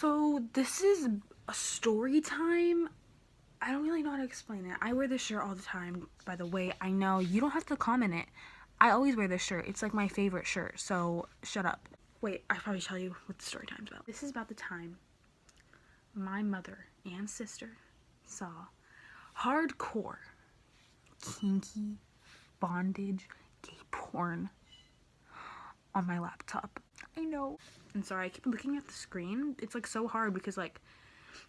So this is a story time. I don't really know how to explain it. I wear this shirt all the time, by the way. I know you don't have to comment it. I always wear this shirt. It's like my favorite shirt, so shut up. Wait, I probably tell you what the story time's about. This is about the time my mother and sister saw hardcore, kinky, bondage, gay porn on my laptop. I know. And sorry, I keep looking at the screen. It's like so hard because like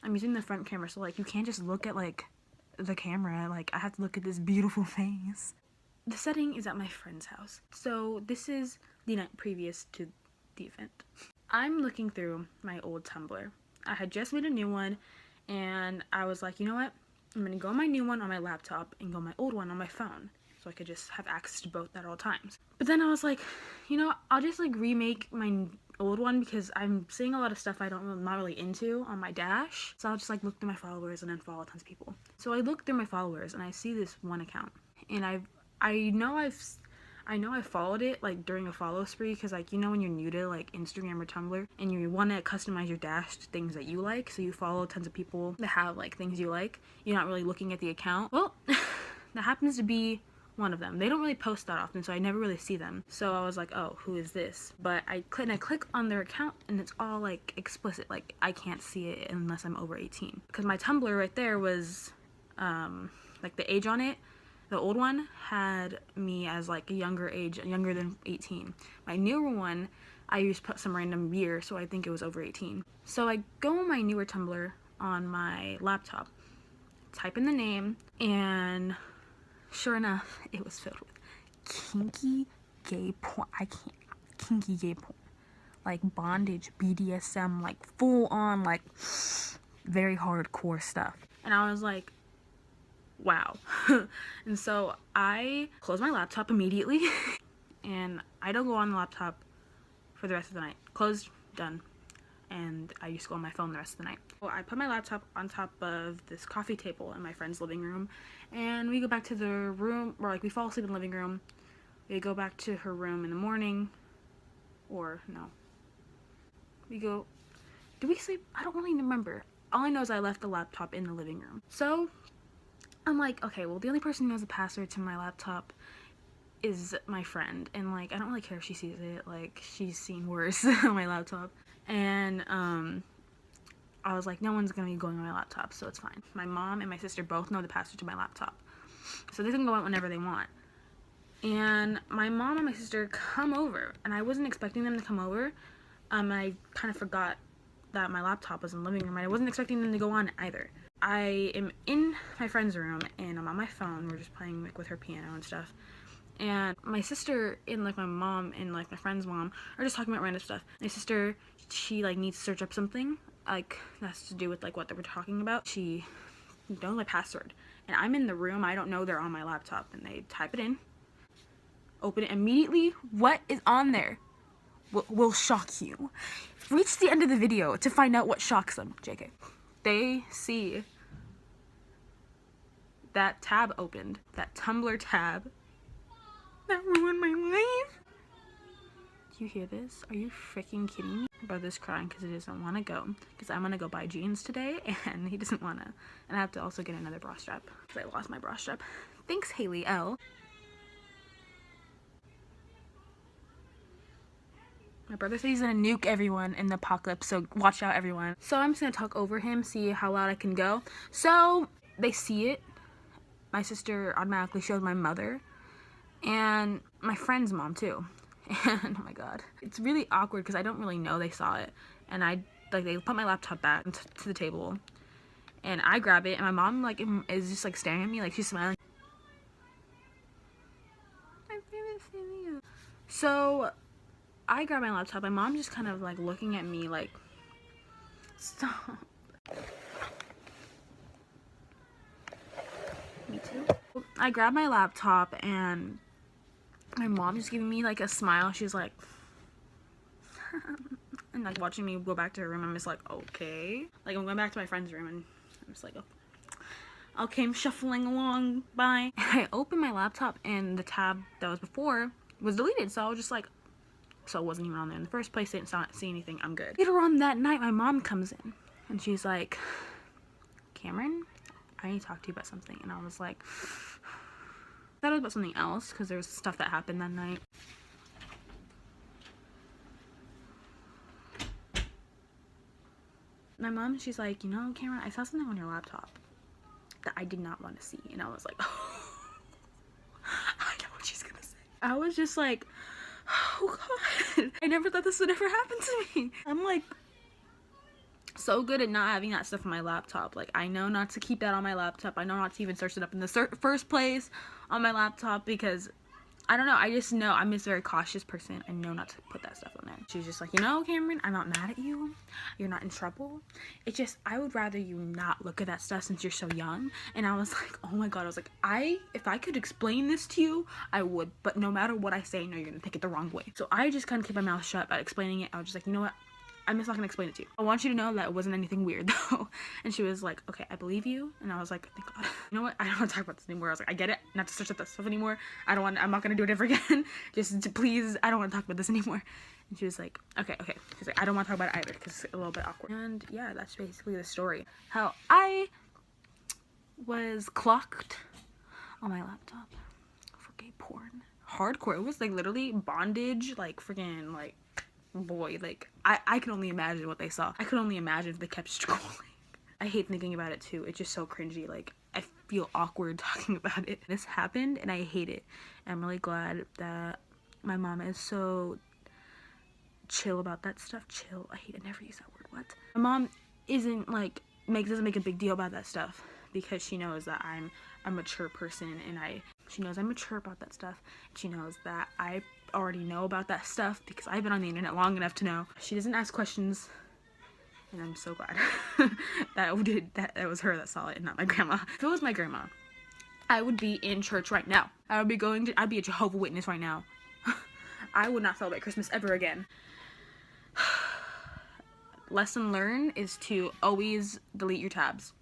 I'm using the front camera, so like you can't just look at like the camera. Like I have to look at this beautiful face. The setting is at my friend's house. So this is the night previous to the event. I'm looking through my old Tumblr. I had just made a new one and I was like, you know what? I'm gonna go on my new one on my laptop and go on my old one on my phone, so I could just have access to both at all times. But then I was like, you know, I'll just like remake my old one because I'm seeing a lot of stuff I'm not really into on my dash. So I'll just like look through my followers and unfollow tons of people. So I look through my followers and I see this one account, and I know I followed it like during a follow spree because like, you know, when you're new to like Instagram or Tumblr and you want to customize your dash to things that you like, so you follow tons of people that have like things you like. You're not really looking at the account. Well, that happens to be one of them. They don't really post that often, so I never really see them. So I was like, oh, who is this? But I click on their account and it's all like explicit. Like I can't see it unless I'm over 18. Because my Tumblr right there was like the age on it. The old one had me as like a younger age, younger than 18. My newer one, I used put some random year, so I think it was over 18. So I go on my newer Tumblr on my laptop, type in the name, and sure enough, it was filled with kinky gay porn. Kinky gay porn. Like bondage, BDSM, like full on, like very hardcore stuff. And I was like, wow. And so I close my laptop immediately and I don't go on the laptop for the rest of the night. Closed, done. And I just go on my phone the rest of the night. Well, I put my laptop on top of this coffee table in my friend's living room, and we go back to the room, or like we fall asleep in the living room. We go back to her room in the morning, or no. We go, do we sleep? I don't really remember. All I know is I left the laptop in the living room. So I'm like, okay, well, the only person who knows the password to my laptop is my friend, and like I don't really care if she sees it. Like she's seen worse on my laptop. And I was like, no one's gonna be going on my laptop, so it's fine. My mom and my sister both know the password to my laptop, so they can go out whenever they want. And my mom and my sister come over, and I wasn't expecting them to come over. I kind of forgot that my laptop was in the living room. I wasn't expecting them to go on either. I am in my friend's room, and I'm on my phone. We're just playing like with her piano and stuff. And my sister and like my mom and like my friend's mom are just talking about random stuff. My sister, she like needs to search up something like that's to do with like what they were talking about. She don't know my password, and I'm in the room. I don't know they're on my laptop, and they type it in, open it immediately. What is on there will shock you. Reach the end of the video to find out what shocks them. JK. They see that tab opened, that Tumblr tab. That ruined my life. Do you hear this? Are you freaking kidding me? My brother's crying because he doesn't want to go. Because I'm going to go buy jeans today and he doesn't want to. And I have to also get another bra strap because I lost my bra strap. Thanks, Haley L. My brother said he's going to nuke everyone in the apocalypse, so watch out, everyone. So I'm just going to talk over him, see how loud I can go. So they see it. My sister automatically showed my mother. And my friend's mom too. And oh my god, it's really awkward because I don't really know they saw it, and they put my laptop back to the table, and I grab it, and my mom like is just like staring at me, like she's smiling. My favorite video. So I grab my laptop. My mom just kind of like looking at me like, stop. Me too. I grab my laptop and my mom just giving me like a smile. She's like and like watching me go back to her room. I'm just like, okay, like I'm going back to my friend's room, and I'm just like, okay, I'm shuffling along, bye. I opened my laptop and the tab that was before was deleted, so I was just like, so it wasn't even on there in the first place. Didn't see anything. I'm good. Later on that night, my mom comes in and she's like, Cameron, I need to talk to you about something. And I was like, I thought it was about something else because there was stuff that happened that night. My mom, she's like, you know, Cameron, I saw something on your laptop that I did not want to see. And I was like, oh, I know what she's gonna say. I was just like, oh God, I never thought this would ever happen to me. I'm like so good at not having that stuff on my laptop. Like, I know not to keep that on my laptop. I know not to even search it up in the first place on my laptop because I don't know. I just know I'm just a very cautious person. I know not to put that stuff on there. She was just like, you know, Cameron, I'm not mad at you. You're not in trouble. It's just, I would rather you not look at that stuff since you're so young. And I was like, oh my God. I was like, if I could explain this to you, I would. But no matter what I say, I know you're going to take it the wrong way. So I just kind of kept my mouth shut about explaining it. I was just like, you know what? I'm just not gonna explain it to you. I want you to know that it wasn't anything weird though. And she was like, okay, I believe you. And I was like, thank God. You know what? I don't want to talk about this anymore. I was like, I get it. Not to search up that stuff anymore. I'm not gonna do it ever again. Just please, I don't want to talk about this anymore. And she was like, okay. She's like, I don't want to talk about it either because it's a little bit awkward. And yeah, that's basically the story. How I was clocked on my laptop for gay porn. Hardcore. It was like literally bondage, like freaking like, boy, like I can only imagine what they saw. I could only imagine if they kept scrolling. I hate thinking about it too. It's just so cringy. Like, I feel awkward talking about it. This happened and I hate it. And I'm really glad that my mom is so chill about that stuff. Chill. I never use that word. What? My mom isn't like doesn't make a big deal about that stuff because she knows that I'm a mature person and she knows I'm mature about that stuff. She knows that I already know about that stuff because I've been on the internet long enough to know. She doesn't ask questions, and I'm so glad that was her that saw it and not my grandma. If it was my grandma, I would be in church right now. I'd be a Jehovah's Witness right now. I would not celebrate Christmas ever again. Lesson learned is to always delete your tabs.